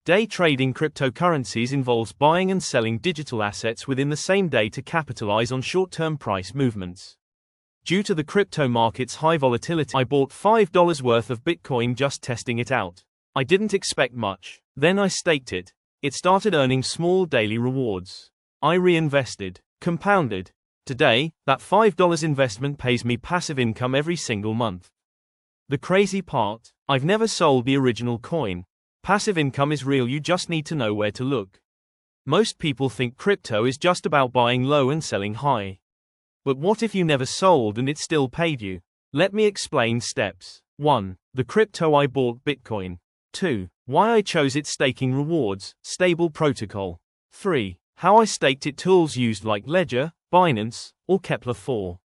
Day trading cryptocurrencies involves buying and selling digital assets within the same day to capitalize on short-term price movements. Due to the crypto market's high volatility, I bought $5 worth of Bitcoin just testing it out. I didn't expect much. Then I staked it. It started earning small daily rewards. I reinvested, compounded. Today, that $5 investment pays me passive income every single month. The crazy part, I've never sold the original coin. Passive income is real, you just need to know where to look. Most people think crypto is just about buying low and selling high. But what if you never sold and it still paid you? Let me explain steps. 1. The crypto I bought Bitcoin. 2. Why I chose its staking rewards, stable protocol. 3. How I staked it, tools used like Ledger, Binance, or Kepler 4.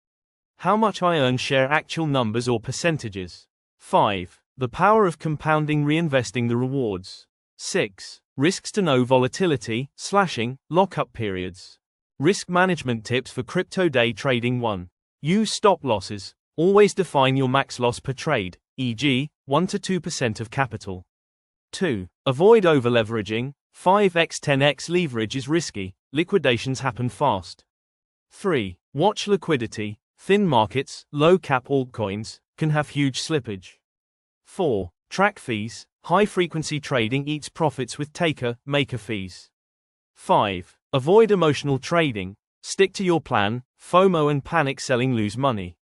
How much I earn, share actual numbers or percentages. 5. The power of compounding, reinvesting the rewards. 6. Risks to know, volatility, slashing, lockup periods. Risk management tips for crypto day trading. 1. Use stop losses. Always define your max loss per trade, e.g., 1 to 2% of capital. 2. Avoid overleveraging. 5x 10x leverage is risky, liquidations happen fast. 3. Watch liquidity. Thin markets, low cap altcoins, can have huge slippage. 4. Track fees. High frequency trading eats profits with taker-maker fees. 5. Avoid emotional trading. Stick to your plan. FOMO and panic selling lose money.